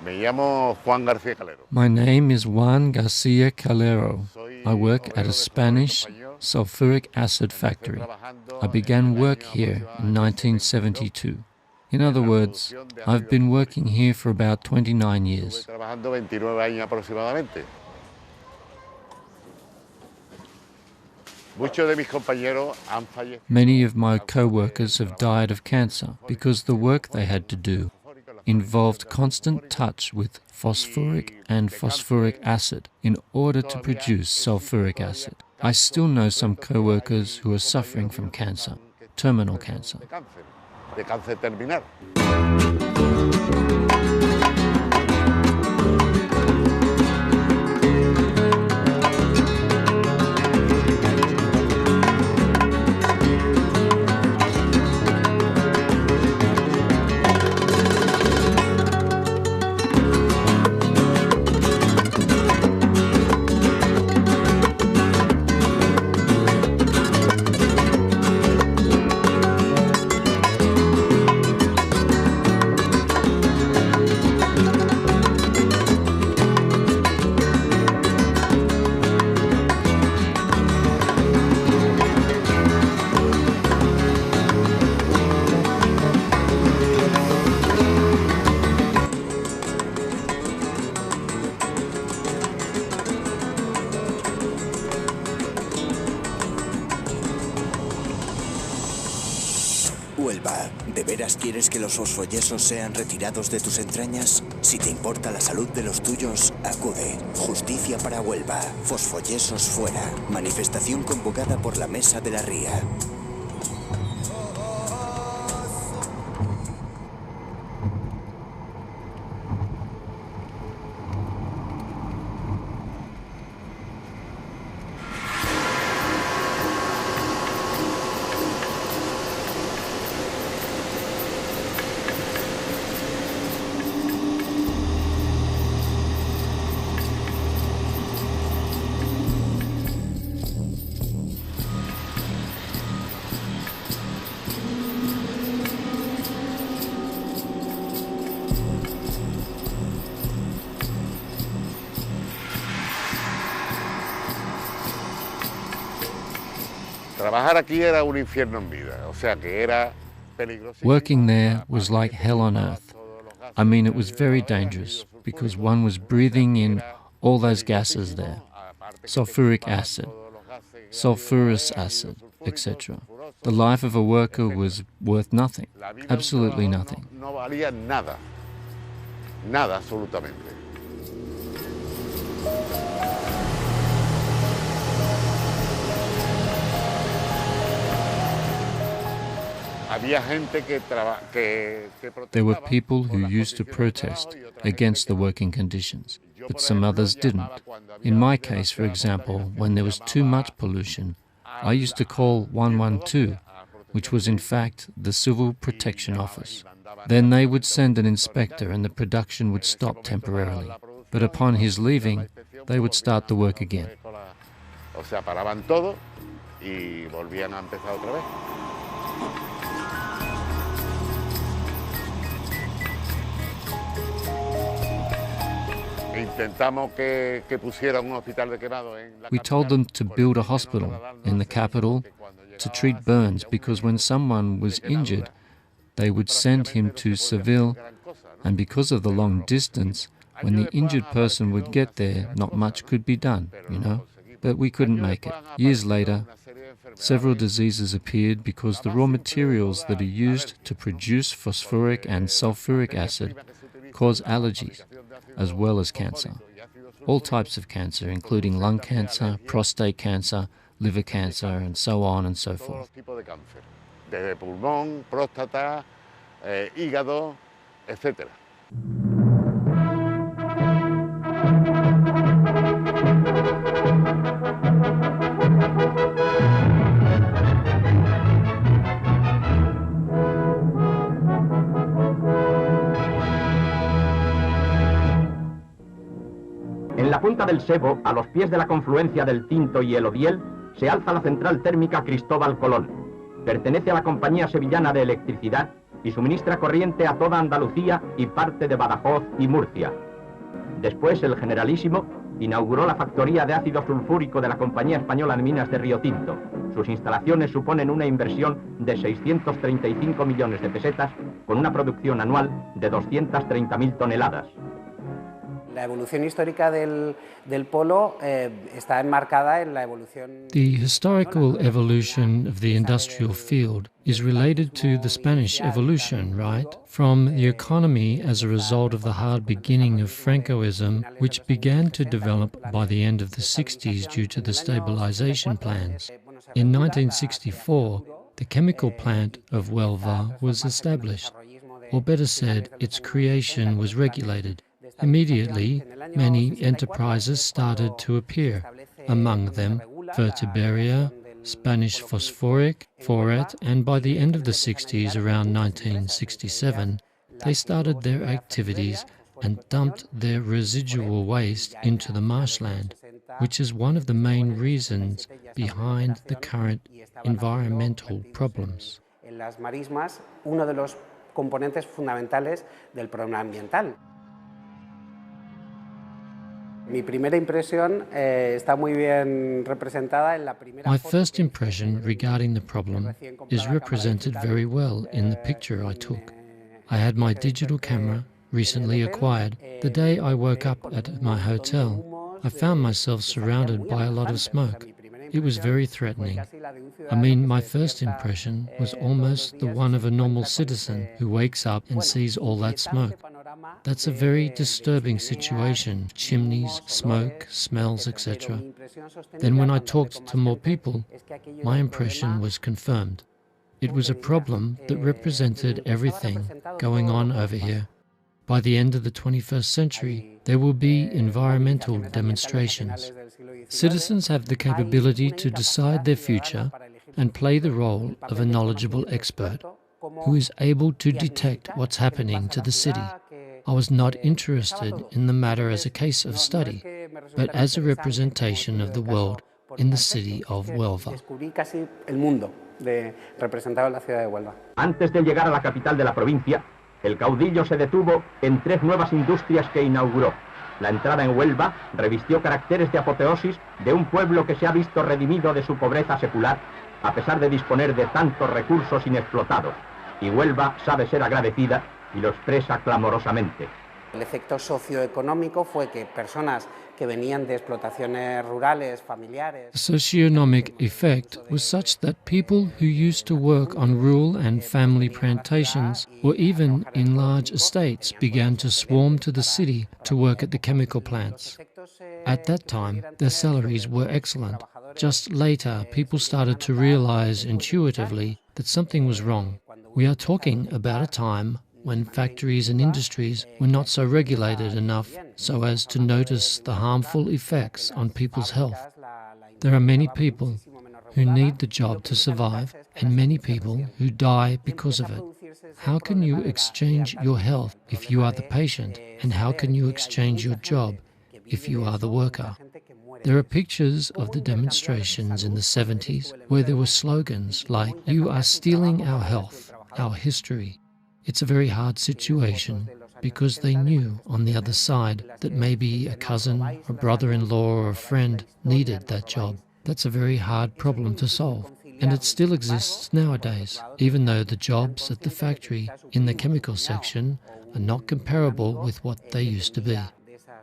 Me llamo Juan García Calero. My name is Juan Garcia Calero. I work at a Spanish sulfuric acid factory. I began work here in 1972. In other words, I've been working here for about 29 years. Trabajando 29 años aproximadamente. Many of my co-workers have died of cancer because the work they had to do involved constant touch with phosphoric and phosphoric acid in order to produce sulfuric acid. I still know some co-workers who are suffering from cancer, terminal cancer. De cáncer terminal. Huelva, ¿de veras quieres que los fosfoyesos sean retirados de tus entrañas? Si te importa la salud de los tuyos, acude. Justicia para Huelva. Fosfoyesos fuera. Manifestación convocada por la Mesa de la Ría. Trabajar aquí era un infierno en vida, o sea que era peligroso. Working there was like hell on earth. I mean, it was very dangerous because one was breathing in all those gases there. Sulfuric acid, sulfurous acid, etc. The life of a worker was worth nothing, absolutely nothing. No valía nada, nada absolutamente. There were people who used to protest against the working conditions, but some others didn't. In my case, for example, when there was too much pollution, I used to call 112, which was in fact the Civil Protection Office. Then they would send an inspector and the production would stop temporarily. But upon his leaving, they would start the work again. O sea, paraban todo y volvían a empezar otra vez. We told them to build a hospital in the capital to treat burns because when someone was injured, they would send him to Seville, and because of the long distance, when the injured person would get there, not much could be done, you know. But we couldn't make it. Years later, several diseases appeared because the raw materials that are used to produce phosphoric and sulfuric acid cause allergies, as well as cancer. All types of cancer, including lung cancer, prostate cancer, liver cancer, and so on and so forth. Desde pulmón, próstata, hígado, etc. En la punta del Sebo, a los pies de la confluencia del Tinto y el Odiel, se alza la central térmica Cristóbal Colón. Pertenece a la Compañía Sevillana de Electricidad y suministra corriente a toda Andalucía y parte de Badajoz y Murcia. Después, el Generalísimo inauguró la factoría de ácido sulfúrico de la Compañía Española de Minas de Río Tinto. Sus instalaciones suponen una inversión de 635 millones de pesetas, con una producción anual de 230.000 toneladas. La evolución histórica del polo está enmarcada en la evolución. The historical evolution of the industrial field is related to the Spanish evolution, right? From the economy as a result of the hard beginning of Francoism, which began to develop by the end of the 60s due to the stabilization plans. In 1964, the chemical plant of Huelva was established, or better said, its creation was regulated. Immediately, many enterprises started to appear, among them Fertiberia, Spanish Phosphoric, Foret, and by the end of the 60s, around 1967, they started their activities and dumped their residual waste into the marshland, which is one of the main reasons behind the current environmental problems. En las marismas, uno de los componentes fundamentales del problema ambiental. Mi primera impresión está muy bien representada en la primera. My first impression regarding the problem is represented very well in the picture I took. I had my digital camera, recently acquired. The day I woke up at my hotel, I found myself surrounded by a lot of smoke. It was very threatening. I mean, my first impression was almost the one of a normal citizen who wakes up and sees all that smoke. That's a very disturbing situation, chimneys, smoke, smells, etc. Then when I talked to more people, my impression was confirmed. It was a problem that represented everything going on over here. By the end of the 21st century, there will be environmental demonstrations. Citizens have the capability to decide their future and play the role of a knowledgeable expert who is able to detect what's happening to the city. I was not interested in the matter as a case of study, but as a representation of the world in the city of Huelva. Antes de llegar a la capital de la provincia, el caudillo se detuvo en 3 nuevas industrias que inauguró. La entrada en Huelva revistió caracteres de apoteosis de un pueblo que se ha visto redimido de su pobreza secular, a pesar de disponer de tantos recursos inexplotados. Y Huelva sabe ser agradecida y lo expresa clamorosamente. El efecto socioeconómico fue que personas que venían de explotaciones rurales, familiares. The socioeconomic effect was such that people who used to work on rural and family plantations or even in large estates began to swarm to the city to work at the chemical plants. At that time, their salaries were excellent. Just later, people started to realize intuitively that something was wrong. We are talking about a time when factories and industries were not so regulated enough so as to notice the harmful effects on people's health. There are many people who need the job to survive and many people who die because of it. How can you exchange your health if you are the patient, and how can you exchange your job if you are the worker? There are pictures of the demonstrations in the 70s where there were slogans like, "You are stealing our health, our history." It's a very hard situation because they knew on the other side that maybe a cousin, a brother-in-law or a friend needed that job. That's a very hard problem to solve. And it still exists nowadays, even though the jobs at the factory in the chemical section are not comparable with what they used to be.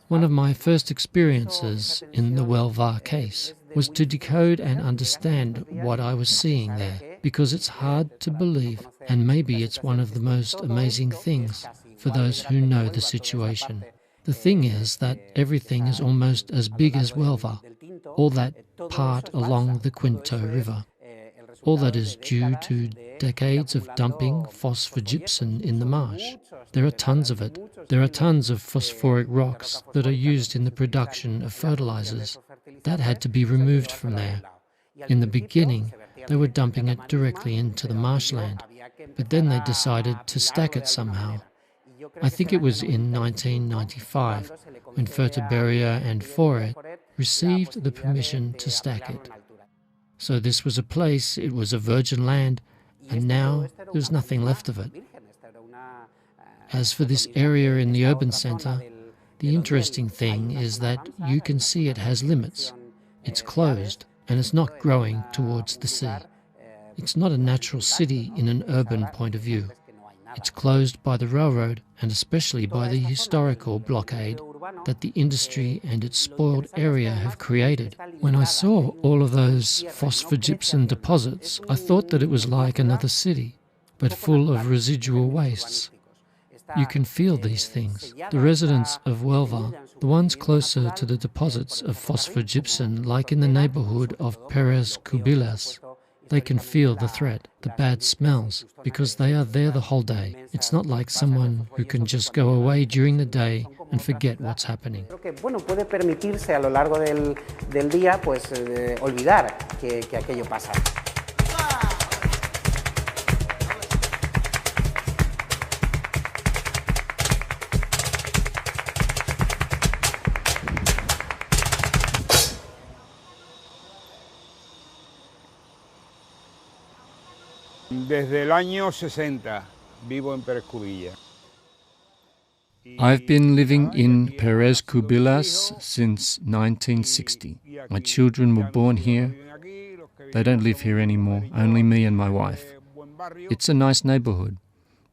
One of my first experiences in the Huelva case was to decode and understand what I was seeing there, because it's hard to believe, and maybe it's one of the most amazing things for those who know the situation. The thing is that everything is almost as big as Huelva, all that part along the Quinto River. All that is due to decades of dumping phosphogypsum in the marsh. There are tons of it. There are tons of phosphoric rocks that are used in the production of fertilizers. That had to be removed from there. In the beginning, they were dumping it directly into the marshland, but then they decided to stack it somehow. I think it was in 1995 when Fertiberia and Foret received the permission to stack it. So this was a place, it was a virgin land, and now there's nothing left of it. As for this area in the urban centre, the interesting thing is that you can see it has limits. It's closed and it's not growing towards the sea. It's not a natural city in an urban point of view. It's closed by the railroad and especially by the historical blockade that the industry and its spoiled area have created. When I saw all of those phosphogypsum deposits, I thought that it was like another city, but full of residual wastes. You can feel these things. The residents of Huelva, the ones closer to the deposits of phosphogypsum, like in the neighbourhood of Perez Cubillas, they can feel the threat, the bad smells, because they are there the whole day. It's not like someone who can just go away during the day and forget what's happening. Bueno, puede permitirse a lo largo del día, pues, olvidar que aquello pasa. Desde el año 60 vivo en Pérez Cubillas. I've been living in Perez Cubillas since 1960. My children were born here. They don't live here anymore, only me and my wife. It's a nice neighbourhood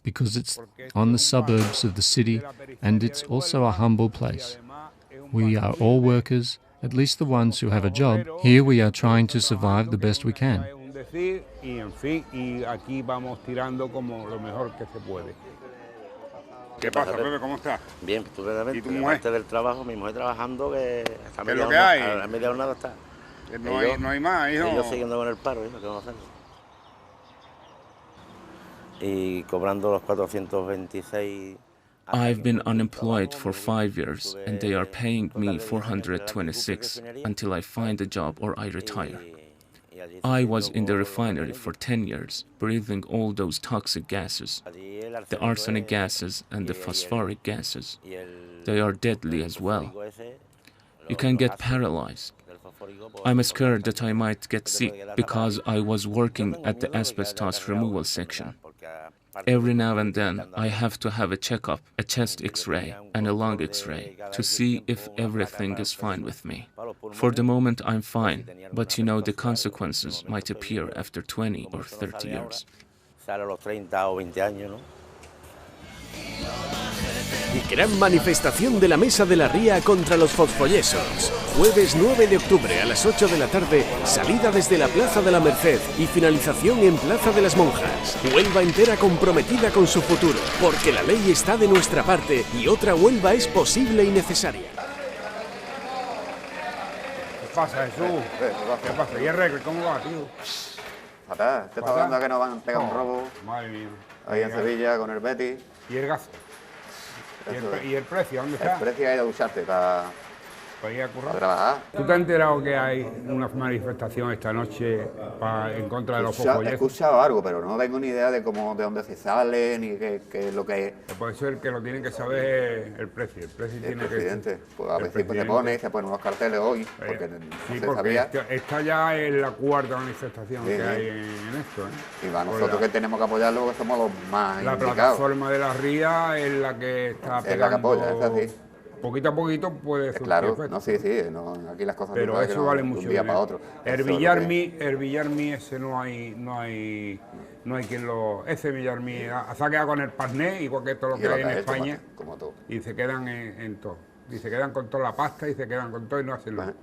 because it's on the suburbs of the city and it's also a humble place. We are all workers, at least the ones who have a job. Here we are trying to survive the best we can. Y en fin, y aquí vamos tirando como lo mejor que se puede. ¿Qué pasa, Pepe? ¿Cómo estás? Bien, estupendamente. ¿Y tu mujer? Aparte del trabajo, mi mujer trabajando, que está ¿Qué es lo que hay? a media jornada está. No hay más, hijo. Ellos siguiendo con el paro, hijo, ¿qué vamos a hacer? Y cobrando los 426. I've been unemployed for 5 years and they are paying me 426 until I find a job or I retire. I was in the refinery for 10 years, breathing all those toxic gases, the arsenic gases and the phosphoric gases. They are deadly as well. You can get paralyzed. I'm scared that I might get sick because I was working at the asbestos removal section. Every now and then I have to have a checkup, a chest X-ray and a lung X-ray to see if everything is fine with me. For the moment I'm fine, but you know the consequences might appear after 20 or 30 years. Gran manifestación de la Mesa de la Ría contra los fosfoyesos. Jueves 9 de octubre a las 8 de la tarde, salida desde la Plaza de la Merced y finalización en Plaza de las Monjas. Huelva entera comprometida con su futuro, porque la ley está de nuestra parte y otra Huelva es posible y necesaria. ¿Qué pasa, Jesús? ¿Qué pasa? ¿Y el récord? ¿Cómo va, tío? Fatal. Te está hablando que nos van a pegar un robo. Madre mía. Ahí en Sevilla con el Betis. ¿Y el gasto? ¿Y el precio? ¿Dónde está? El precio ha ido a ducharte para ir a currar. Trabajar. ¿Tú te has enterado que hay una manifestación esta noche en contra de los fosfoyesos? He escuchado algo, pero no tengo ni idea de dónde se sale ni qué es lo que es. Puede ser que lo tienen que saber el precio. El presidente. Pues a ver si se ponen unos carteles hoy, porque no se sabía. Esta ya es la cuarta manifestación que hay en esto. Y para nosotros que tenemos que apoyarlo porque somos los más la indicados. Plataforma de la Ría es la que está pegando. Es la que apoya, es así. Poquito a poquito puede surgir claro, efecto. no, sí, no, aquí las cosas pero eso vale mucho de un día para otro. El Villarmi ese no hay quien lo... Ese Villarmi se ha quedado con el parné, igual que todo lo que hay en España, como todo. Y se quedan en todo. Y se quedan con toda la pasta y se quedan con todo y no hacen nada.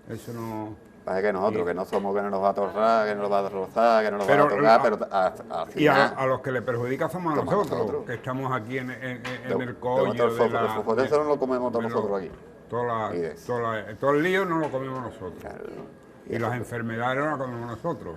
Eso no... Parece que nosotros, que no somos que no nos va a torrar, que no nos va a rozar, que no nos va a tocar, pero al final... Y a los que le perjudica somos a nosotros, que estamos aquí en el collo de la... Los fosfoyesos no lo comemos todos nosotros aquí. Todo el lío no lo comemos nosotros. Claro. Y las enfermedades no las comemos nosotros.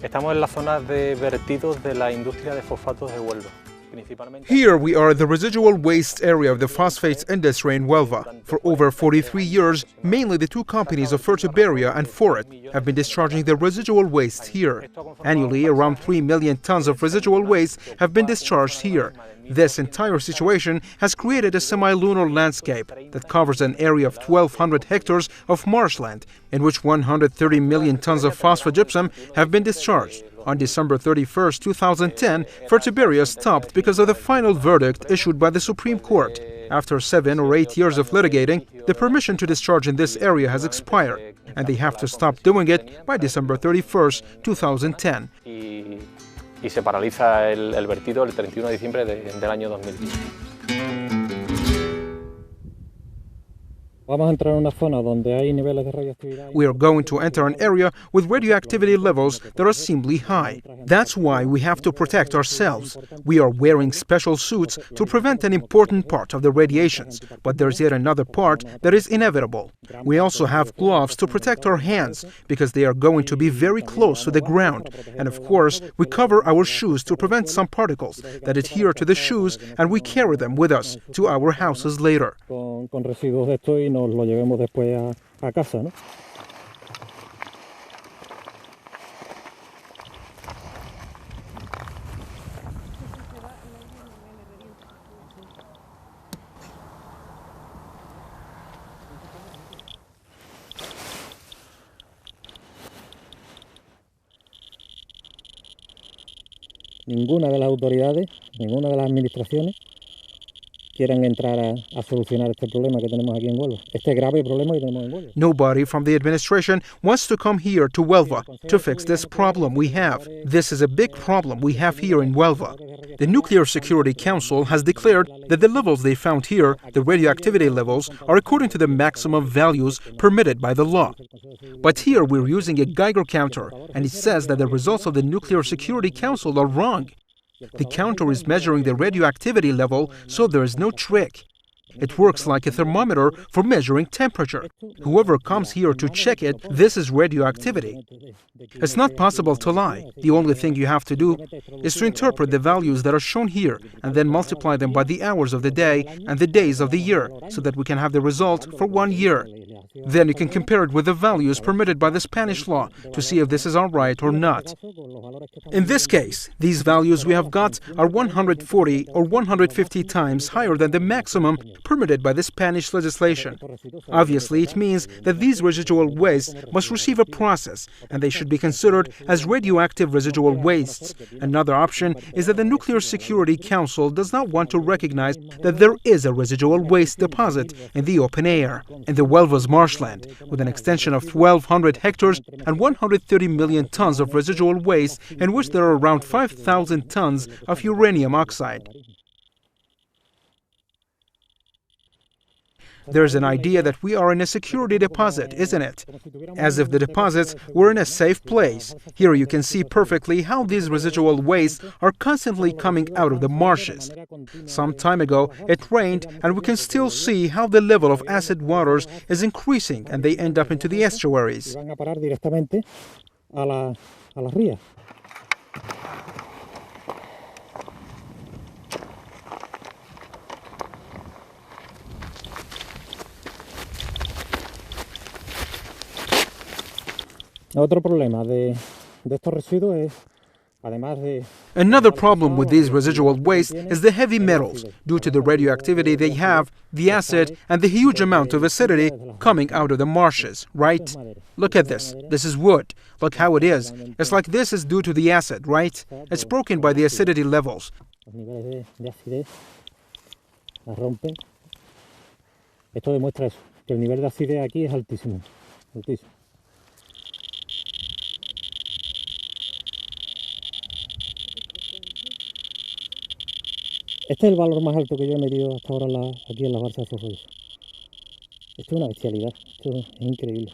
Estamos en la zona de vertidos de la industria de fosfatos de Huelva. Here we are at the residual waste area of the phosphates industry in Huelva. For over 43 years, mainly the two companies of Fertiberia and Foret have been discharging their residual waste here. Annually, around 3 million tons of residual waste have been discharged here. This entire situation has created a semi-lunar landscape that covers an area of 1,200 hectares of marshland, in which 130 million tons of phosphogypsum have been discharged. On December 31, 2010, Fertiberia stopped because of the final verdict issued by the Supreme Court. After 7 or 8 years of litigating, the permission to discharge in this area has expired, and they have to stop doing it by December 31, 2010. Y se paraliza el vertido el 31 de diciembre del año 2010. We are going to enter an area with radioactivity levels that are seemingly high. That's why we have to protect ourselves. We are wearing special suits to prevent an important part of the radiations, but there's yet another part that is inevitable. We also have gloves to protect our hands, because they are going to be very close to the ground. And of course, we cover our shoes to prevent some particles that adhere to the shoes, and we carry them with us to our houses later. Nos lo llevemos después a casa, ¿no? Ninguna de las autoridades, ninguna de las administraciones quieran entrar a solucionar este problema que tenemos aquí en Huelva, este grave problema que tenemos en Huelva. Nobody from the administration wants to come here to Huelva to fix this problem we have. This is a big problem we have here in Huelva. The Nuclear Security Council has declared that the levels they found here, the radioactivity levels, are according to the maximum values permitted by the law. But here we're using a Geiger counter, and it says that the results of the Nuclear Security Council are wrong. The counter is measuring the radioactivity level, so there is no trick. It works like a thermometer for measuring temperature. Whoever comes here to check it, this is radioactivity. It's not possible to lie. The only thing you have to do is to interpret the values that are shown here and then multiply them by the hours of the day and the days of the year, so that we can have the result for 1 year. Then you can compare it with the values permitted by the Spanish law to see if this is all right or not. In this case, these values we have got are 140 or 150 times higher than the maximum permitted by the Spanish legislation. Obviously, it means that these residual wastes must receive a process, and they should be considered as radioactive residual wastes. Another option is that the Nuclear Security Council does not want to recognize that there is a residual waste deposit in the open air, in the Huelva's marshland, with an extension of 1,200 hectares and 130 million tons of residual waste, in which there are around 5,000 tons of uranium oxide. There's an idea that we are in a security deposit, isn't it? As if the deposits were in a safe place. Here you can see perfectly how these residual wastes are constantly coming out of the marshes. Some time ago, it rained, and we can still see how the level of acid waters is increasing, and they end up into the estuaries. Otro problema de estos residuos es, además de... Another problem with these residual waste is the heavy metals, due to the radioactivity they have, the acid, and the huge amount of acidity coming out of the marshes, right? Look at this. This is wood. Look how it is. It's like this is due to the acid, right? It's broken by the acidity levels. Los niveles de acidez las rompen. Esto demuestra eso, que el nivel de acidez aquí es altísimo, altísimo. Este es el valor más alto que yo he medido hasta ahora aquí en las balsas de fosfoyeso. Esto es una bestialidad, esto es increíble.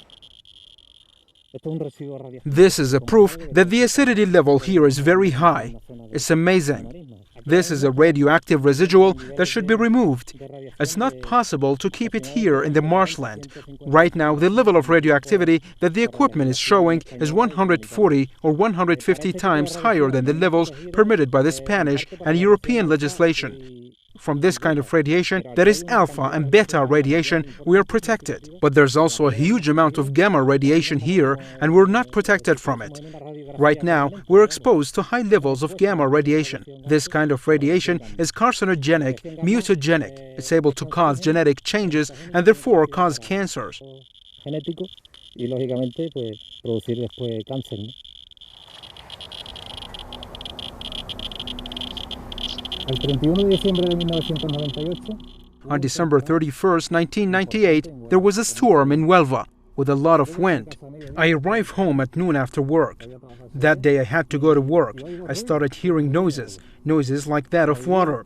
Esto es un residuo radiactivo. This is a proof that the acidity level here is very high. It's amazing. This is a radioactive residual that should be removed. It's not possible to keep it here in the marshland. Right now, the level of radioactivity that the equipment is showing is 140 or 150 times higher than the levels permitted by the Spanish and European legislation. From this kind of radiation, that is alpha and beta radiation, we are protected. But there's also a huge amount of gamma radiation here, and we're not protected from it. Right now, we're exposed to high levels of gamma radiation. This kind of radiation is carcinogenic, mutagenic. It's able to cause genetic changes and therefore cause cancers. Genético y lógicamente pues producir después cáncer, ¿no? El 31 de diciembre de 1998. On December 31st, 1998, there was a storm in Huelva with a lot of wind. I arrived home at noon after work. That day I had to go to work. I started hearing noises like that of water.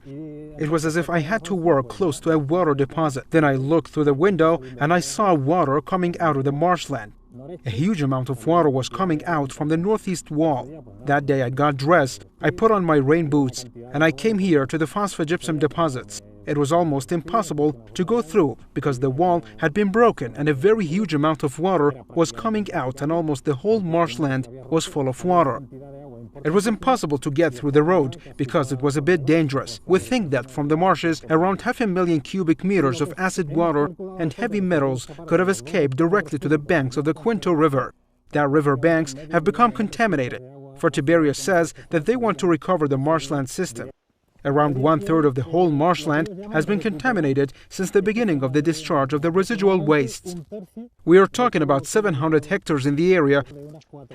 It was as if I had to work close to a water deposit. Then I looked through the window and I saw water coming out of the marshland. A huge amount of water was coming out from the northeast wall. That day I got dressed, I put on my rain boots, and I came here to the phosphogypsum deposits. It was almost impossible to go through because the wall had been broken and a very huge amount of water was coming out and almost the whole marshland was full of water. It was impossible to get through the road because it was a bit dangerous. We think that from the marshes, around 500,000 cubic meters of acid water and heavy metals could have escaped directly to the banks of the Quinto River. That river banks have become contaminated. Fertiberia says that they want to recover the marshland system. Around 1/3 of the whole marshland has been contaminated since the beginning of the discharge of the residual wastes. We are talking about 700 hectares in the area,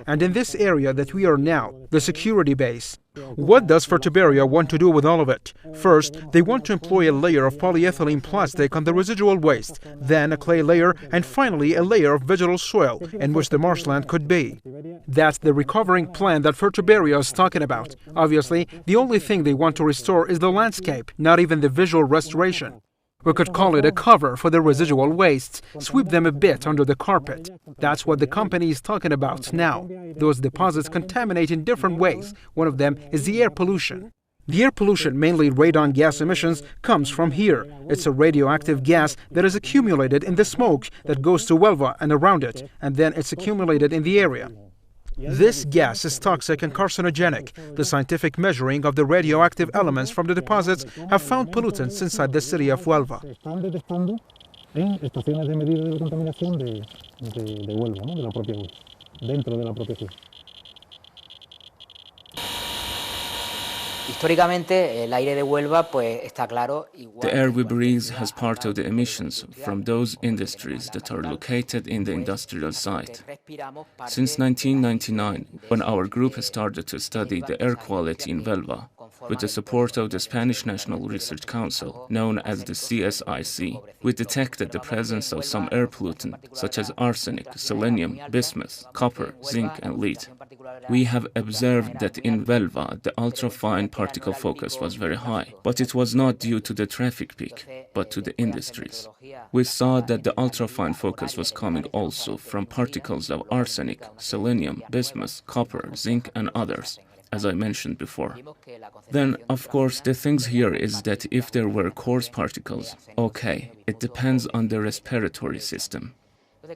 and in this area that we are now, the security base. What does Fertiberia want to do with all of it? First, they want to employ a layer of polyethylene plastic on the residual waste, then a clay layer, and finally a layer of vegetal soil in which the marshland could be. That's the recovering plan that Fertiberia is talking about. Obviously, the only thing they want to restore is the landscape, not even the visual restoration. We could call it a cover for the residual wastes, sweep them a bit under the carpet. That's what the company is talking about now. Those deposits contaminate in different ways. One of them is the air pollution. The air pollution, mainly radon gas emissions, comes from here. It's a radioactive gas that is accumulated in the smoke that goes to Huelva and around it, and then it's accumulated in the area. This gas is toxic and carcinogenic. The scientific measuring of the radioactive elements from the deposits have found pollutants inside the city of Huelva. Están detectando en estaciones de medida de contaminación de Huelva, ¿no? De la propia Huelva, dentro de la propia ciudad. Históricamente, el aire de Huelva, pues, está claro. The air we breathe has part of the emissions from those industries that are located in the industrial site. Since 1999, when our group started to study the air quality in Huelva, with the support of the Spanish National Research Council, known as the CSIC, we detected the presence of some air pollutants such as arsenic, selenium, bismuth, copper, zinc, and lead. We have observed that in Huelva, the ultrafine particle focus was very high, but it was not due to the traffic peak, but to the industries. We saw that the ultrafine focus was coming also from particles of arsenic, selenium, bismuth, copper, zinc, and others, as I mentioned before. Then, of course, the things here is that if there were coarse particles, okay, it depends on the respiratory system.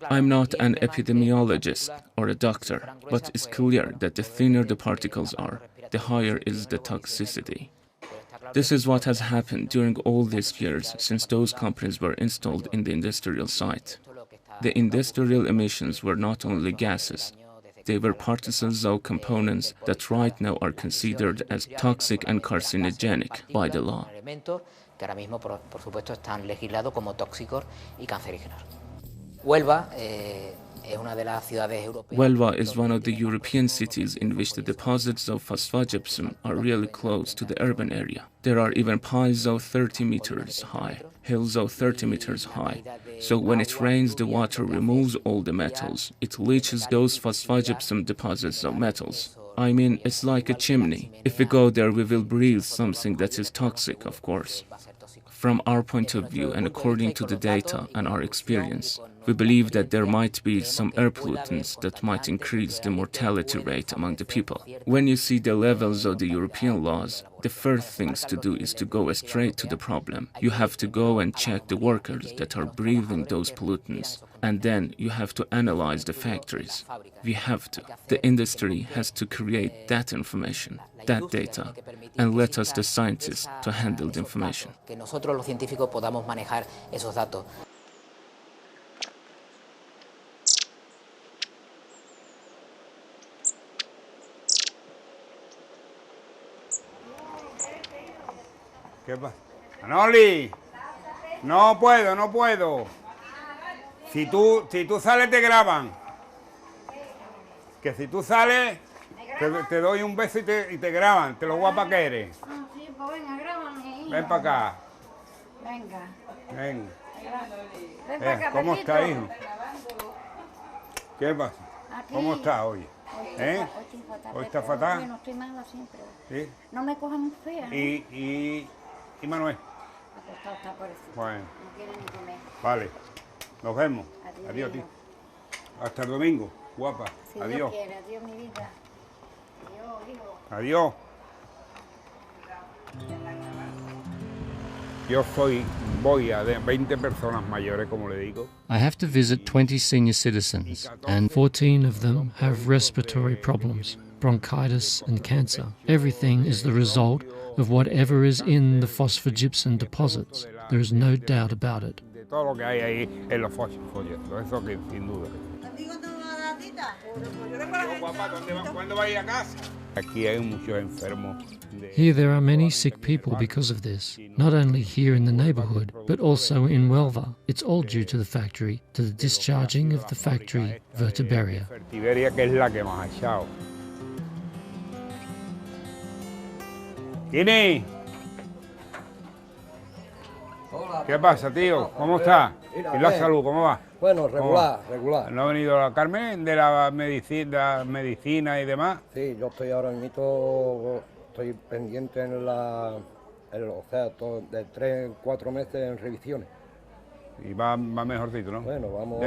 I'm not an epidemiologist or a doctor, but it's clear that the thinner the particles are, the higher is the toxicity. This is what has happened during all these years since those companies were installed in the industrial site. The industrial emissions were not only gases, they were particles of components that right now are considered as toxic and carcinogenic by the law. Huelva is one of the European cities in which the deposits of phosphogypsum are really close to the urban area. There are even piles of 30 meters high, hills of 30 meters high. So when it rains, the water removes all the metals. It leaches those phosphogypsum deposits of metals. I mean, it's like a chimney. If we go there, we will breathe something that is toxic, of course. From our point of view and according to the data and our experience, We believe that there might be some air pollutants that might increase the mortality rate among the people. When you see the levels of the European laws, the first things to do is to go straight to the problem. You have to go and check the workers that are breathing those pollutants, and then you have to analyze the factories. We have to. The industry has to create that information, that data, and let us, the scientists, to handle the information. Que nosotros los científicos podamos manejar esos datos. ¿Qué pasa? Manoli, no puedo. Si tú sales te graban. Que si tú sales te doy un beso y te graban, te lo guapa que eres. Sí, pues venga, grábame. Ven para acá. Venga. Ven. Ven para acá, ¿Cómo Pedrito. está, hijo? ¿Qué pasa? Aquí. ¿Cómo está hoy? Hoy está fatal. No estoy mala siempre. ¿Sí? No me cojan muy fea. ¿Y Manuel? Acostado está por eso. Bueno. No quiere ni comer. Vale. Nos vemos. Adiós, tío. Hasta el domingo, guapa. Si Adiós. Dios quiere, adiós, mi vida. Adiós, hijo. Adiós. Yo voy a 20 personas mayores, como le digo. I have to visit 20 senior citizens, and 14 of them have respiratory problems, bronchitis and cancer. Everything is the result of whatever is in the phosphogypsum deposits. There is no doubt about it. De todo lo que hay ahí en los fosfolletos, eso que sin duda. ¿Cuándo va a ir a casa? Aquí hay muchos enfermos. Here there are many sick people because of this, not only here in the neighbourhood, but also in Huelva. It's all due to the factory, to the discharging of the factory Vertiberia. Vertiberia, que es la que más ha echado. ¿Quién? Hola. ¿Qué pasa, tío? ¿Cómo está? Mira, ¿Y la bien. salud, cómo va? Bueno, regular, ¿Cómo va? regular. ¿No ha venido la Carmen de la medicina y demás? Sí, yo estoy ahora mismo, estoy pendiente en o sea, de 3 o 4 meses en revisiones. Y va mejorcito, ¿no? Bueno, vamos...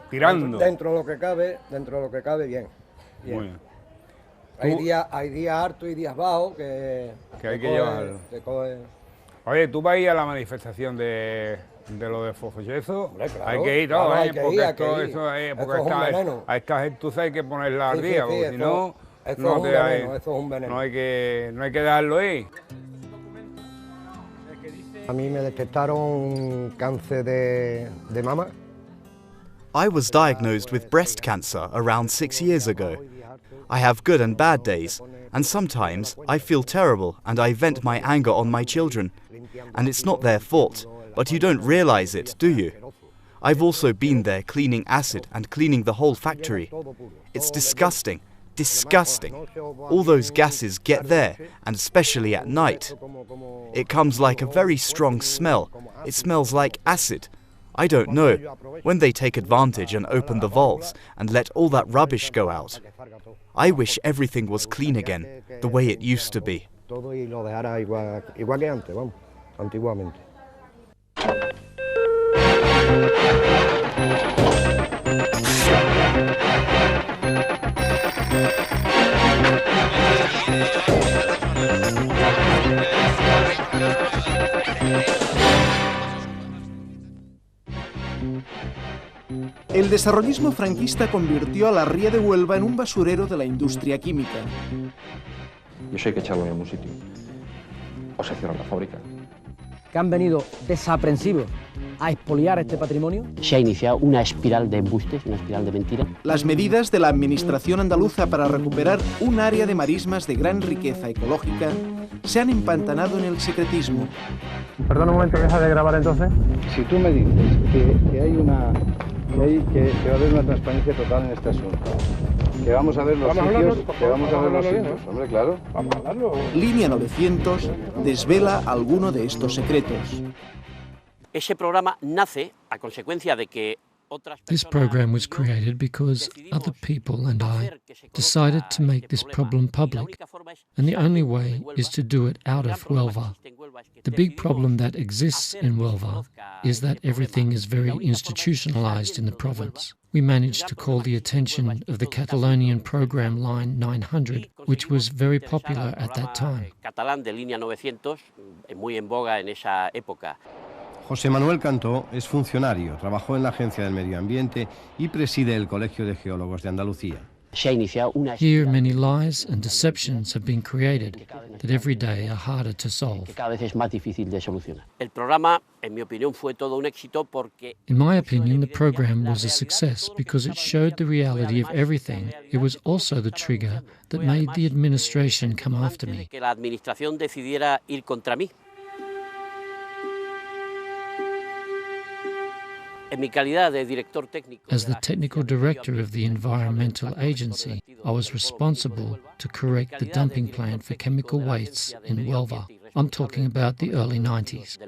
Tirando. Dentro de lo que cabe, bien. Muy bien. Hay días hartos y días bajos que hay que llevarlo. Oye, ¿tú vas a ir a la manifestación de lo de fosfolleso? Claro, hay que ir todos, claro, hay porque que ir, hay que ir. porque Eso es un veneno. a esta gentuza hay que ponerla al Sí, día, sí, porque si no, eso no es un te veneno, eso es un veneno. no hay que dejarlo ir. A mí me detectaron cáncer de mama. I was diagnosed with breast cancer around 6 years ago. I have good and bad days, and sometimes I feel terrible and I vent my anger on my children. And it's not their fault, but you don't realize it, do you? I've also been there cleaning acid and cleaning the whole factory. It's disgusting, disgusting. All those gases get there, and especially at night. It comes like a very strong smell. It smells like acid. I don't know, when they take advantage and open the valves and let all that rubbish go out. I wish everything was clean again, the way it used to be. Todo y lo dejara igual que antes, vamos, antiguamente. El desarrollismo franquista convirtió a la Ría de Huelva en un basurero de la industria química. Y eso hay que echarlo en algún sitio. O se cierra la fábrica. Que han venido desaprensivos a expoliar este patrimonio. Se ha iniciado una espiral de embustes, una espiral de mentiras. Las medidas de la administración andaluza para recuperar un área de marismas de gran riqueza ecológica se han empantanado en el secretismo. Perdona un momento, ¿deja de grabar entonces? Si tú me dices que hay que va a haber una transparencia total en este asunto, que vamos a ver los sitios, hombre, claro. Vamos a hablarlo. Línea 900 desvela alguno de estos secretos. Ese programa nace a consecuencia de que This program was created because other people and I decided to make this problem public, and the only way is to do it out of Huelva. The big problem that exists in Huelva is that everything is very institutionalized in the province. We managed to call the attention of the Catalonian program Line 900, which was very popular at that time. José Manuel Cantó es funcionario, trabajó en la Agencia del Medio Ambiente y preside el Colegio de Geólogos de Andalucía. Here, many lies and deceptions have been created that every day are harder to solve. In my opinion, the program was a success because it showed the reality of everything. It was also the trigger that made the administration come after me. As the technical director of the environmental agency, I was responsible to correct the dumping plant for chemical wastes in Huelva. I'm talking about the early 90s.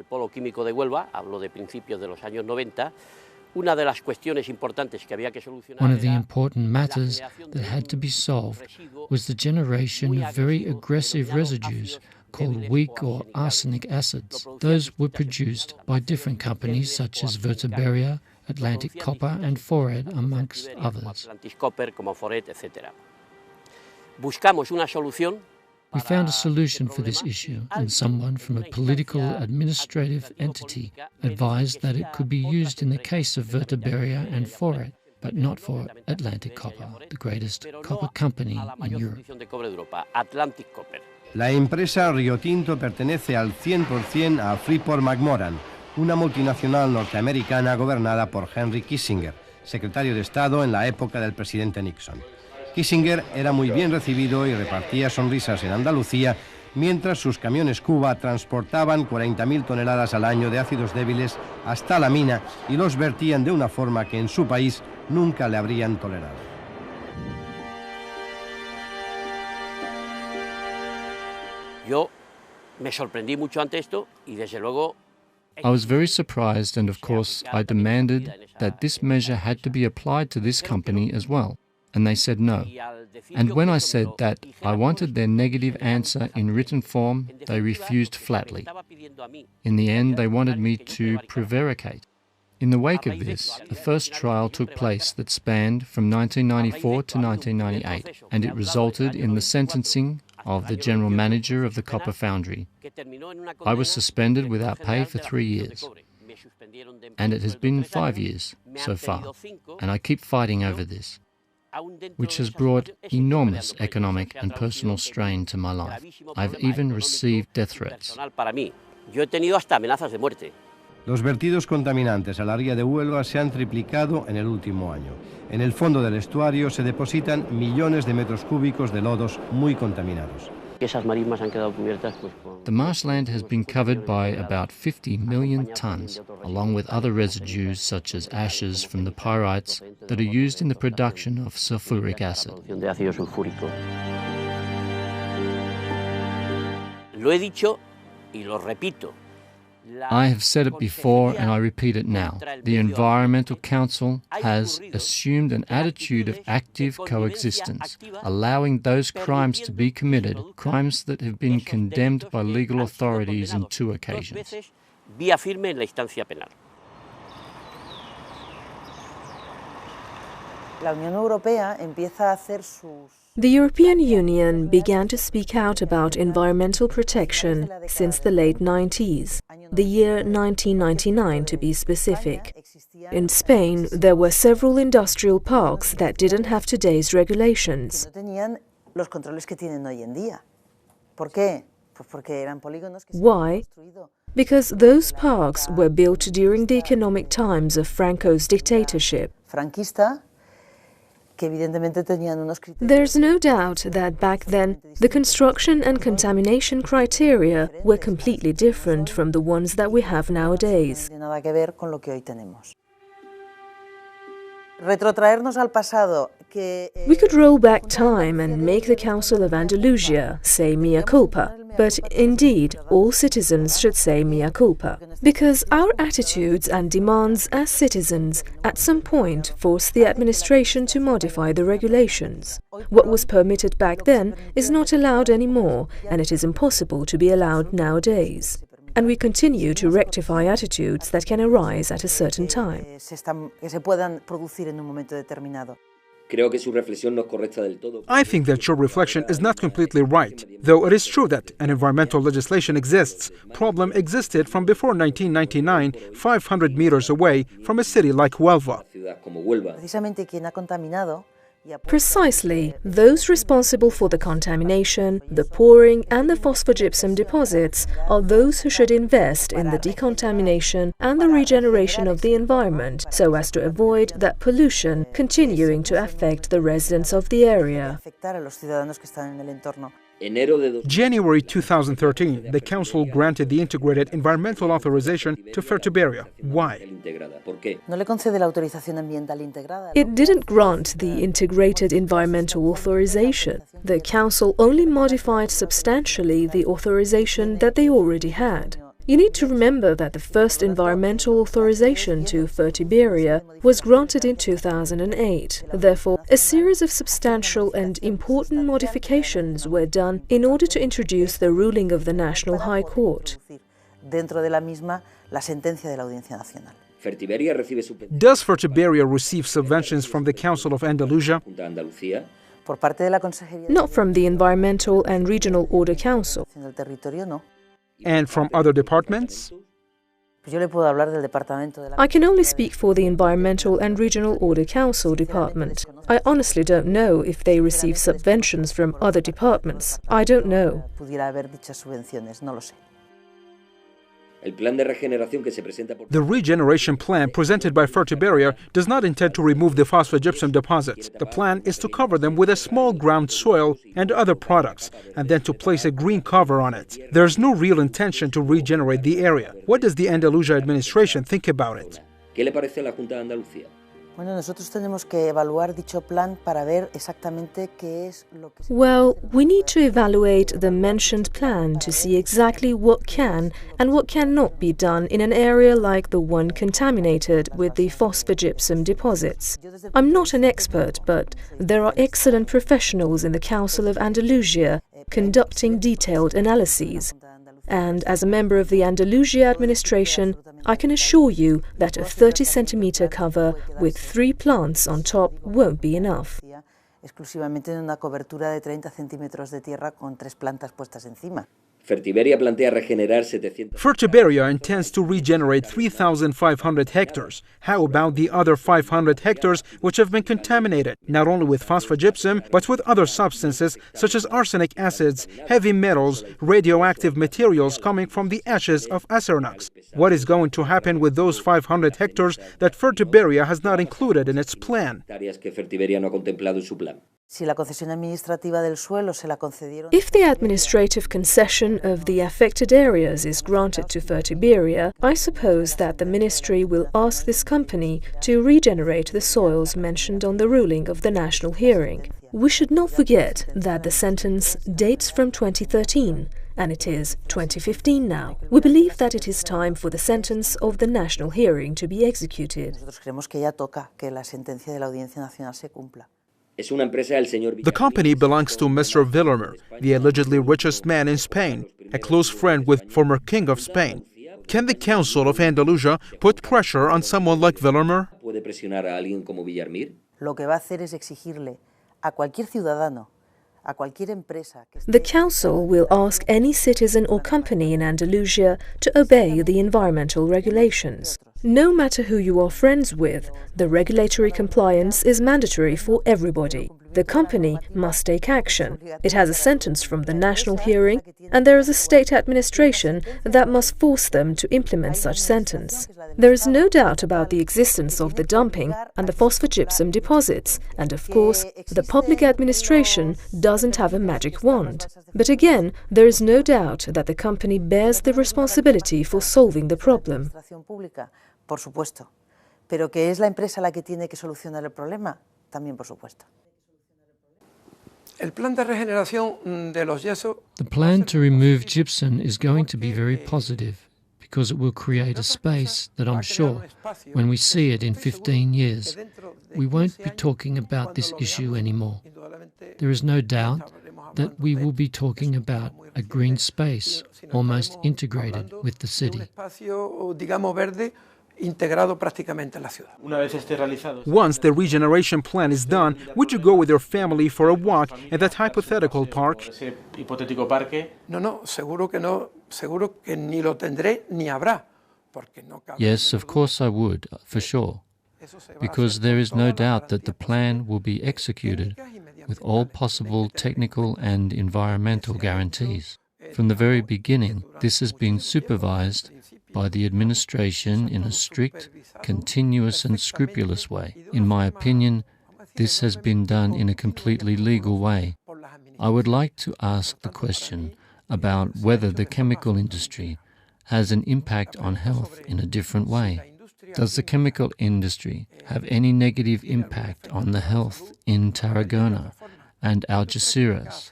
One of the important matters that had to be solved was the generation of very aggressive residues called weak or arsenic acids. Those were produced by different companies such as Vertiberia, Atlantic Copper and Fored, amongst others. We found a solution for this issue, and someone from a political administrative entity advised that it could be used in the case of Vertiberia and Fored, but not for Atlantic Copper, the greatest copper company in Europe. La empresa Rio Tinto pertenece al 100% a Freeport-McMoRan, una multinacional norteamericana gobernada por Henry Kissinger, secretario de Estado en la época del presidente Nixon. Kissinger era muy bien recibido y repartía sonrisas en Andalucía, mientras sus camiones Cuba transportaban 40.000 toneladas al año de ácidos débiles hasta la mina y los vertían de una forma que en su país nunca le habrían tolerado. Yo me sorprendí mucho ante esto y desde luego. I was very surprised, and of course I demanded that this measure had to be applied to this company as well, and they said no. And when I said that I wanted their negative answer in written form, they refused flatly. In the end, they wanted me to prevaricate. In the wake of this, a first trial took place that spanned from 1994 to 1998, and it resulted in the sentencing of the general manager of the copper foundry. I was suspended without pay for 3 years, and it has been 5 years so far, and I keep fighting over this, which has brought enormous economic and personal strain to my life. I've even received death threats. Los vertidos contaminantes a la ría de Huelva se han triplicado en el último año. En el fondo del estuario se depositan millones de metros cúbicos de lodos muy contaminados. The marshland has been covered by about 50 million tons, along with other residues such as ashes from the pyrites that are used in the production of sulfuric acid. Lo he dicho y lo repito. I have said it before and I repeat it now. The Environmental Council has assumed an attitude of active coexistence, allowing those crimes to be committed, crimes that have been condemned by legal authorities on 2 occasions. Vía firme en la instancia penal. La Unión Europea empieza a hacer sus. The European Union began to speak out about environmental protection since the late 90s, the year 1999 to be specific. In Spain, there were several industrial parks that didn't have today's regulations. Why? Because those parks were built during the economic times of Franco's dictatorship. There's no doubt that back then the construction and contamination criteria were completely different from the ones that we have nowadays. We could roll back time and make the Council of Andalusia say mea culpa, but indeed all citizens should say mea culpa, because our attitudes and demands as citizens at some point forced the administration to modify the regulations. What was permitted back then is not allowed anymore, and it is impossible to be allowed nowadays. and we continue to rectify attitudes that can arise at a certain time. que se puedan producir en un momento determinado. I think that your reflection is not completely right. Though it is true that an environmental legislation exists, problem existed from before 1999, 500 meters away from a city like Huelva. Precisamente quien ha contaminado. Precisely, those responsible for the contamination, the pouring and the phosphogypsum deposits are those who should invest in the decontamination and the regeneration of the environment so as to avoid that pollution continuing to affect the residents of the area. Afectar a los ciudadanos que están en el entorno. January 2013, the Council granted the integrated environmental authorization to Fertiberia. Why? No le concede la autorización ambiental integrada. It didn't grant the integrated environmental authorization. The Council only modified substantially the authorization that they already had. You need to remember that the first environmental authorization to Fertiberia was granted in 2008. Therefore, a series of substantial and important modifications were done in order to introduce the ruling of the National High Court. Dentro de la misma, la sentencia de la Audiencia Nacional. Does Fertiberia receive subventions from the Council of Andalusia? Por parte de la Consejería Not from the Environmental and Regional Order Council. del Territorio, no. And from other departments? Yo le puedo hablar del departamento de la. I can only speak for the Environmental and Regional Order Council department. I honestly don't know if they receive subventions from other departments. I don't know. Pudiera haber dichas subvenciones, no lo sé. The regeneration plan presented by Fertiberia does not intend to remove the phosphogypsum deposits. The plan is to cover them with a small ground soil and other products, and then to place a green cover on it. There's no real intention to regenerate the area. What does the Andalusia administration think about it? Bueno, nosotros tenemos que evaluar dicho plan para ver exactamente qué es lo que. Well, we need to evaluate the mentioned plan to see exactly what can and what cannot be done in an area like the one contaminated with the phosphogypsum deposits. I'm not an expert, but there are excellent professionals in the Council of Andalusia conducting detailed analyses. And as a member of the Andalusia administration, I can assure you that a 30-centimeter cover with 3 plants on top won't be enough. Exclusivamente en una cobertura de 30 centímetros de tierra con 3 plantas puestas encima. Fertiberia plantea regenerar 700. Fertiberia intends to regenerate 3,500 hectares. How about the other 500 hectares which have been contaminated, not only with phosphogypsum, but with other substances such as arsenic acids, heavy metals, radioactive materials coming from the ashes of Acernox? What is going to happen with those 500 hectares that Fertiberia has not included in its plan? Que Fertiberia no ha contemplado en su plan. Si la concesión administrativa del suelo se la concedieron. If the administrative concession of the affected areas is granted to Fertiberia, I suppose that the ministry will ask this company to regenerate the soils mentioned on the ruling of the national hearing. We should not forget that the sentence dates from 2013. And it is 2015 now. We believe that it is time for the sentence of the national hearing to be executed. Nosotros creemos que ya toca que la sentencia de la Audiencia Nacional se cumpla. The company belongs to Mr. Villarmer, the allegedly richest man in Spain, a close friend with former King of Spain. Can the Council of Andalusia put pressure on someone like Villarmer? Lo que va a hacer es exigirle a cualquier ciudadano, a cualquier empresa. The Council will ask any citizen or company in Andalusia to obey the environmental regulations. No matter who you are friends with, the regulatory compliance is mandatory for everybody. The company must take action. It has a sentence from the national hearing, and there is a state administration that must force them to implement such sentence. There is no doubt about the existence of the dumping and the phosphogypsum deposits, and of course, the public administration doesn't have a magic wand. But again, there is no doubt that the company bears the responsibility for solving the problem. Por supuesto, pero que es la empresa la que tiene que solucionar el problema, también por supuesto. El plan de regeneración de los yesos. The plan to remove gypsum is going to be very positive because it will create a space that I'm sure, when we see it in 15 years, we won't be talking about this issue anymore. There is no doubt that we will be talking about a green space almost integrated with the city. Once the regeneration plan is done, would you go with your family for a walk at that hypothetical park? Yes, of course I would, for sure, because there is no doubt that the plan will be executed with all possible technical and environmental guarantees. From the very beginning, this has been supervised by the administration in a strict, continuous and scrupulous way. In my opinion, this has been done in a completely legal way. I would like to ask the question about whether the chemical industry has an impact on health in a different way. Does the chemical industry have any negative impact on the health in Tarragona and Algeciras?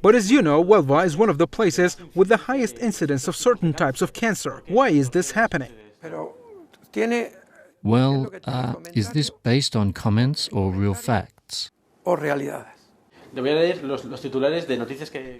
But as you know, Huelva is one of the places with the highest incidence of certain types of cancer. Why is this happening? Well, is this based on comments or real facts?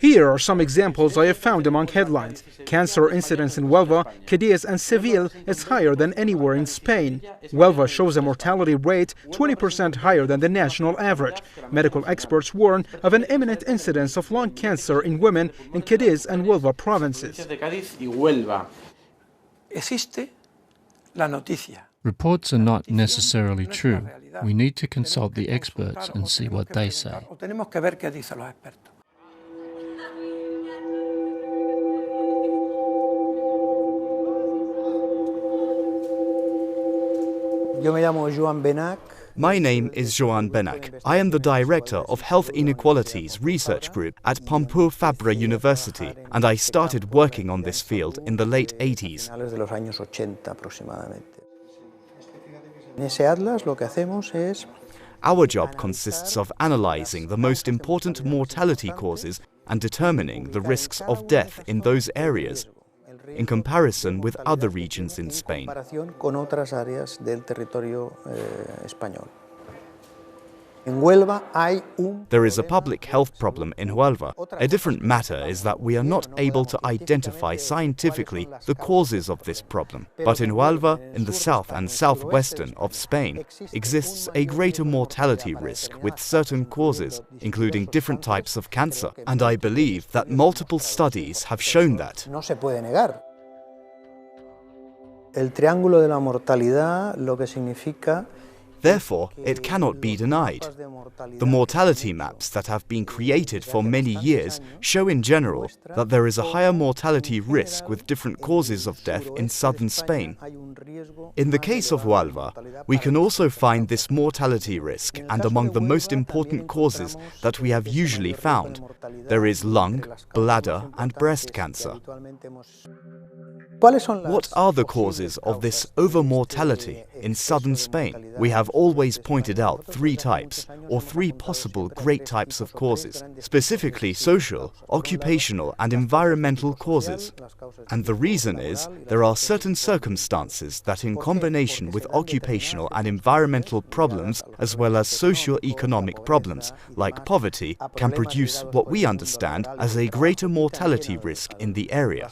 Here are some examples I have found among headlines. Cancer incidence in Huelva, Cadiz and Seville is higher than anywhere in Spain. Huelva shows a mortality rate 20% higher than the national average. Medical experts warn of an imminent incidence of lung cancer in women in Cadiz and Huelva provinces. Reports are not necessarily true. We need to consult the experts and see what they say. My name is Joan Benac. I am the director of Health Inequalities Research Group at Pompeu Fabra University, and I started working on this field in the late 80s. Our job consists of analyzing the most important mortality causes and determining the risks of death in those areas in comparison with other regions in Spain. There is a public health problem in Huelva. A different matter is that we are not able to identify scientifically the causes of this problem. But in Huelva, in the south and southwestern of Spain, exists a greater mortality risk with certain causes, including different types of cancer. And I believe that multiple studies have shown that. El triángulo de la mortalidad lo que significa Therefore, it cannot be denied. The mortality maps that have been created for many years show in general that there is a higher mortality risk with different causes of death in southern Spain. In the case of Huelva, we can also find this mortality risk, and among the most important causes that we have usually found, there is lung, bladder and breast cancer. What are the causes of this overmortality in southern Spain? We have always pointed out three types, or three possible great types of causes, specifically social, occupational and environmental causes. And the reason is, there are certain circumstances that in combination with occupational and environmental problems, as well as socio-economic problems, like poverty, can produce what we understand as a greater mortality risk in the area.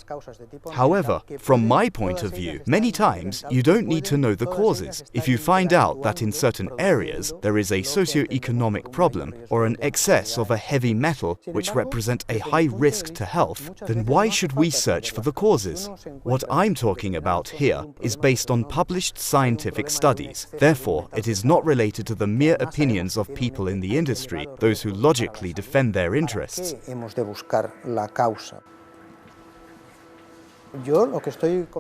However, from my point of view, many times you don't need to know the causes. If you find out that in certain areas there is a socio-economic problem or an excess of a heavy metal which represent a high risk to health, then why should we search for the causes? What I'm talking about here is based on published scientific studies. Therefore, it is not related to the mere opinions of people in the industry, those who logically defend their interests.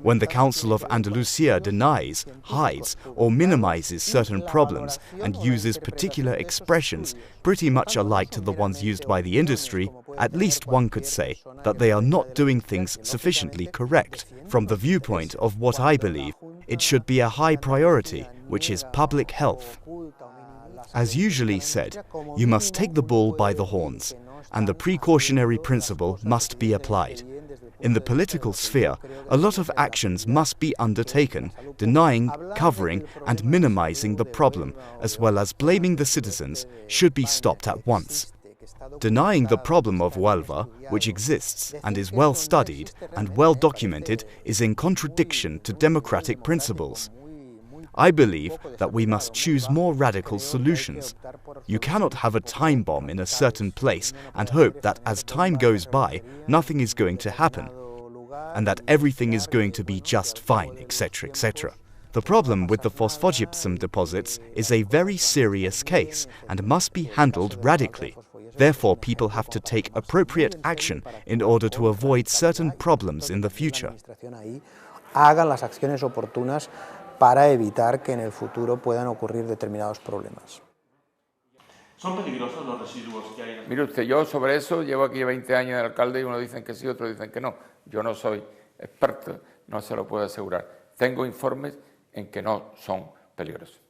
When the Council of Andalusia denies, hides or minimizes certain problems and uses particular expressions pretty much alike to the ones used by the industry, at least one could say that they are not doing things sufficiently correct. From the viewpoint of what I believe, it should be a high priority, which is public health. As usually said, you must take the bull by the horns, and the precautionary principle must be applied. In the political sphere, a lot of actions must be undertaken, denying, covering and minimizing the problem, as well as blaming the citizens, should be stopped at once. Denying the problem of Huelva, which exists and is well studied and well documented, is in contradiction to democratic principles. I believe that we must choose more radical solutions. You cannot have a time bomb in a certain place and hope that as time goes by, nothing is going to happen, and that everything is going to be just fine, etc., etc. The problem with the phosphogypsum deposits is a very serious case and must be handled radically. Therefore, people have to take appropriate action in order to avoid certain problems in the future. Hagan las acciones oportunas para evitar que en el futuro puedan ocurrir determinados problemas. ¿Son peligrosos los residuos que hay? Mire usted, yo sobre eso llevo aquí 20 años de alcalde y unos dicen que sí, otros dicen que no. Yo no soy experto, no se lo puedo asegurar. Tengo informes en que no son peligrosos.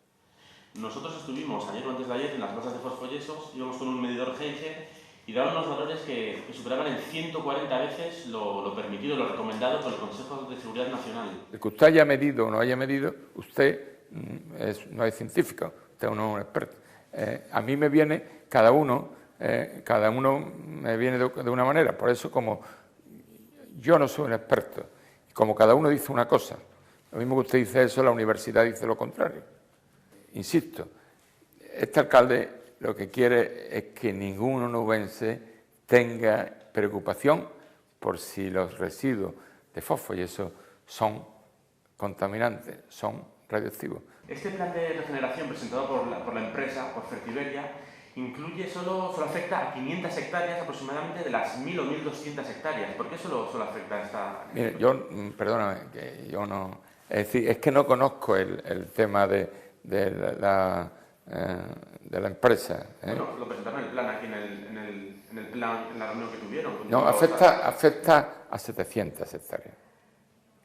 Nosotros estuvimos ayer o antes de ayer en las bolsas de fosfoyesos, íbamos con un medidor GEIGE y daban unos valores que superaban en 140 veces lo permitido, lo recomendado por el Consejo de Seguridad Nacional. El que usted haya medido o no haya medido, usted no es científico, usted no es un experto. A mí me viene, cada uno me viene de una manera, por eso como yo no soy un experto, como cada uno dice una cosa, lo mismo que usted dice eso, la universidad dice lo contrario. Insisto, este alcalde lo que quiere es que ningún onubense tenga preocupación por si los residuos de fosfoyeso son contaminantes, son radioactivos. Este plan de regeneración presentado por la empresa, por Fertiberia, incluye solo afecta a 500 hectáreas aproximadamente de las 1.000 o 1.200 hectáreas. ¿Por qué solo afecta a esta...? Mire, perdóname, que yo no... Es decir, es que no conozco el tema de la empresa. Bueno, lo presentaron en el plan aquí en el plan, en la reunión que tuvieron. No, afecta a 700 hectáreas,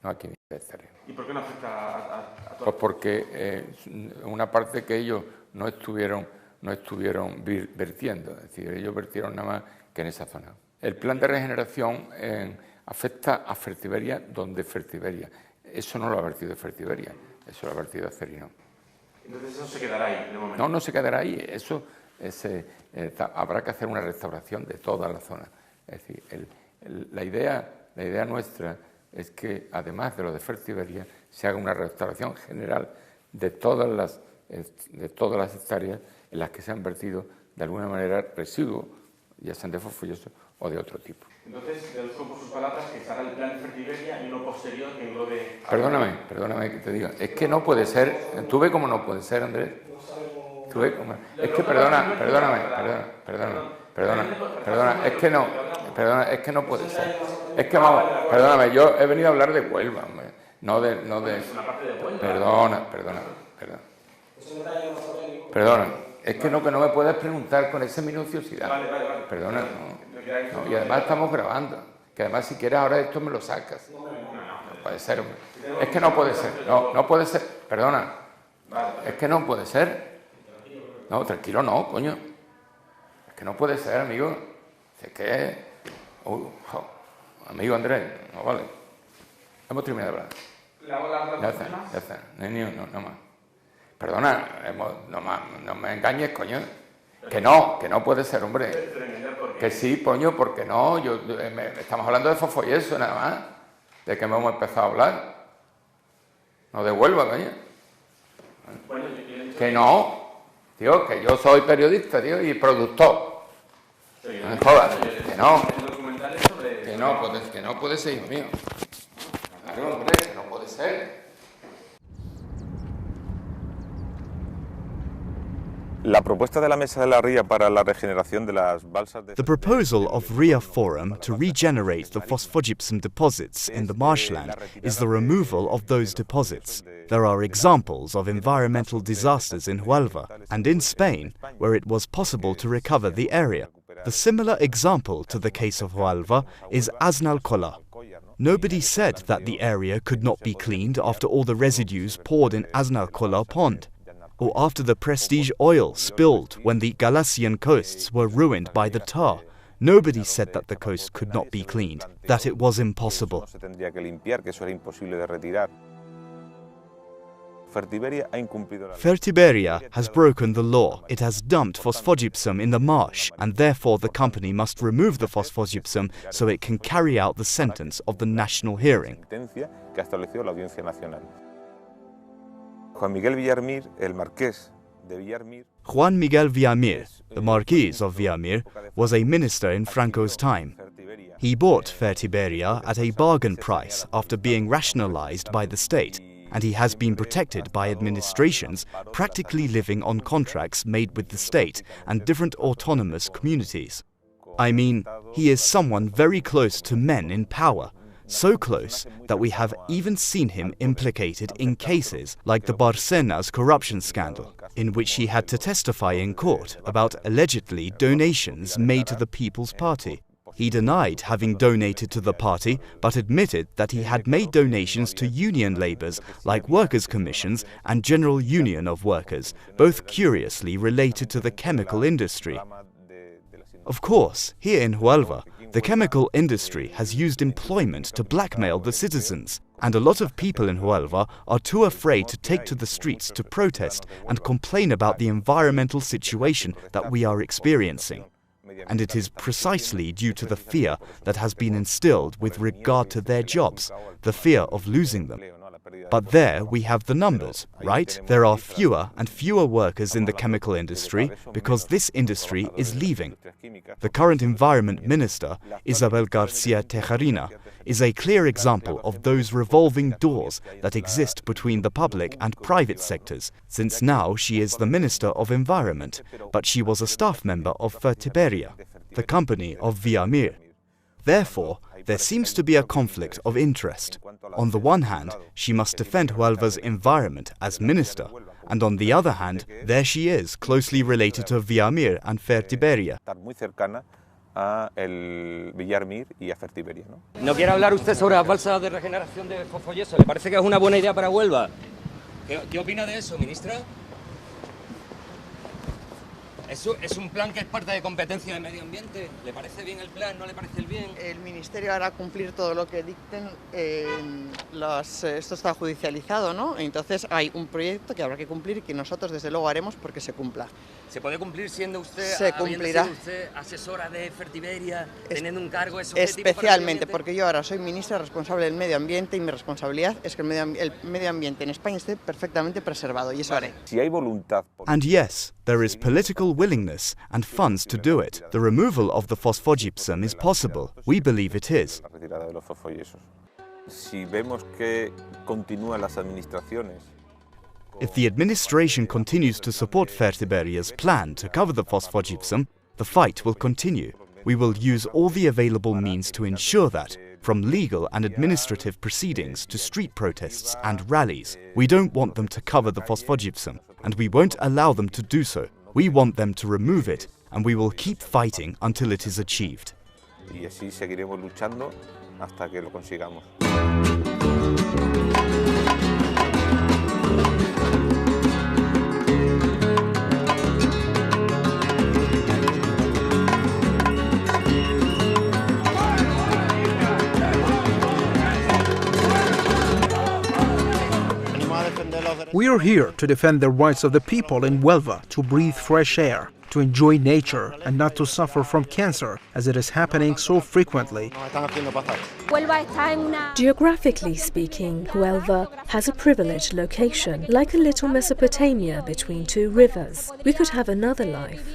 no a 500 hectáreas. ¿Y por qué no afecta a todos? Pues porque una parte que ellos no estuvieron vertiendo, es decir, ellos vertieron nada más que en esa zona. El plan de regeneración afecta a Fertiberia donde Fertiberia. Eso no lo ha vertido Fertiberia, eso lo ha vertido Acerino. Entonces eso se quedará ahí, de momento. No se quedará ahí. Eso habrá que hacer una restauración de toda la zona. Es decir, la idea nuestra es que, además de lo de Fertiberia, se haga una restauración general de todas las hectáreas en las que se han vertido, de alguna manera, residuos, ya sean de fosfoyeso o de otro tipo. Entonces, deduzco por sus palabras que estará el plan de Fertiberia y uno posterior que englobe... Perdóname que te diga. Es que no puede ser. ¿Tú ves cómo no puede ser, Andrés? ¿Tú ves cómo? Es que perdóname. Es que no puede ser. Es que vamos, perdóname, yo he venido a hablar de Huelva, hombre. No de... Perdona. Es que no me puedes preguntar con esa minuciosidad. Vale. Perdona, no. Y además estamos grabando. Que además si quieres ahora esto me lo sacas. No puede ser, hombre. Es que no puede ser. No puede ser. Perdona. Es que no puede ser. No, tranquilo, no, coño. Es que no puede ser, amigo. Es que... amigo Andrés, no vale. Hemos terminado de hablar. Ya está. No más. Perdona, no me engañes, coño. Que no puede ser, hombre. Que sí, coño, porque no. Estamos hablando de fosfoyeso nada más. ¿De qué hemos empezado a hablar? No de Huelva, coño. Que no. Tío, que yo soy periodista, tío, y productor. No me jodas. Que no puede ser, hijo mío. Claro, hombre, que no puede ser. La propuesta de la Mesa de la Ría para la regeneración de las balsas de... The proposal of RIA Forum to regenerate the phosphogypsum deposits in the marshland is the removal of those deposits. There are examples of environmental disasters in Huelva and in Spain where it was possible to recover the area. The similar example to the case of Huelva is Aznalcóllar. Nobody said that the area could not be cleaned after all the residues poured in Aznalcóllar pond, or after the Prestige oil spilled when the Galician coasts were ruined by the tar. Nobody said that the coast could not be cleaned, that it was impossible. Fertiberia has broken the law. It has dumped phosphogypsum in the marsh, and therefore the company must remove the phosphogypsum so it can carry out the sentence of the national hearing. Juan Miguel Villamir, the Marquis of Villamir, was a minister in Franco's time. He bought Fertiberia at a bargain price after being rationalized by the state, and he has been protected by administrations practically living on contracts made with the state and different autonomous communities. I mean, he is someone very close to men in power, so close that we have even seen him implicated in cases like the Bárcenas corruption scandal, in which he had to testify in court about allegedly donations made to the People's Party. He denied having donated to the party, but admitted that he had made donations to union labours like workers' commissions and General Union of Workers, both curiously related to the chemical industry. Of course, here in Huelva, the chemical industry has used employment to blackmail the citizens, and a lot of people in Huelva are too afraid to take to the streets to protest and complain about the environmental situation that we are experiencing. And it is precisely due to the fear that has been instilled with regard to their jobs, the fear of losing them. But there we have the numbers, right? There are fewer and fewer workers in the chemical industry because this industry is leaving. The current Environment Minister, Isabel García Tejerina, is a clear example of those revolving doors that exist between the public and private sectors, since now she is the Minister of Environment, but she was a staff member of Fertiberia, the company of Villamir. Therefore, there seems to be a conflict of interest. On the one hand, she must defend Huelva's environment as minister, and on the other hand, there she is, closely related to Villamir and Fertiberia. ¿No quiere hablar usted sobre las balsas de regeneración de fosfoyeso? ¿Le parece que es una buena idea para Huelva? ¿Qué opina de eso, ministra? ¿Es un plan que es parte de competencia de medio ambiente? ¿Le parece bien el plan? ¿No le parece bien? El Ministerio hará cumplir todo lo que dicten. Esto está judicializado, ¿no? Entonces hay un proyecto que habrá que cumplir y que nosotros desde luego haremos porque se cumpla. ¿Se puede cumplir siendo usted, se cumplirá. Siendo usted asesora de Fertiberia, teniendo un cargo de especialmente porque yo ahora soy ministra responsable del medio ambiente y mi responsabilidad es que el medio ambiente en España esté perfectamente preservado y eso haré. Si hay voluntad. And yes, there is political willingness and funds to do it. The removal of the phosphogypsum is possible. We believe it is. Si vemos que continúan las administraciones. If the administration continues to support Fertiberia's plan to cover the phosphogypsum, the fight will continue. We will use all the available means to ensure that, from legal and administrative proceedings to street protests and rallies. We don't want them to cover the phosphogypsum, and we won't allow them to do so. We want them to remove it, and we will keep fighting until it is achieved. Y así seguiremos luchando hasta que lo consigamos. We are here to defend the rights of the people in Huelva to breathe fresh air, to enjoy nature, and not to suffer from cancer, as it is happening so frequently. Geographically speaking, Huelva has a privileged location, like a little Mesopotamia between two rivers. We could have another life.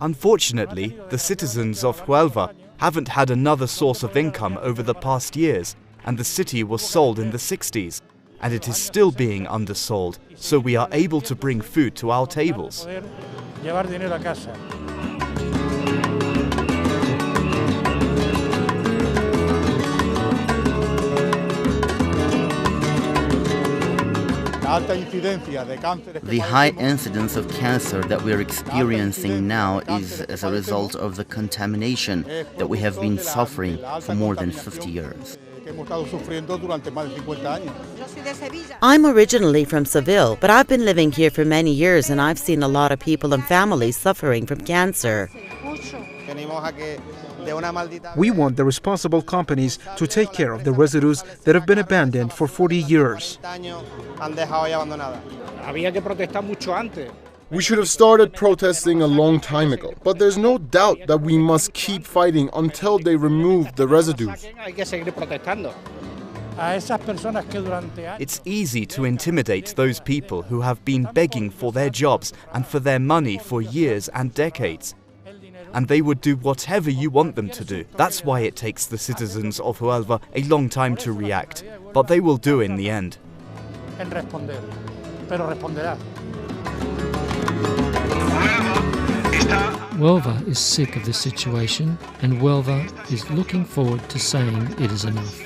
Unfortunately, the citizens of Huelva haven't had another source of income over the past years, and the city was sold in the 60s. And it is still being undersold, so we are able to bring food to our tables. The high incidence of cancer that we are experiencing now is as a result of the contamination that we have been suffering for more than 50 years. I'm originally from Seville, but I've been living here for many years and I've seen a lot of people and families suffering from cancer. We want the responsible companies to take care of the residues that have been abandoned for 40 years. We should have started protesting a long time ago, but there's no doubt that we must keep fighting until they remove the residues. It's easy to intimidate those people who have been begging for their jobs and for their money for years and decades. And they would do whatever you want them to do. That's why it takes the citizens of Huelva a long time to react. But they will do in the end. Huelva is sick of this situation, and Huelva is looking forward to saying it is enough.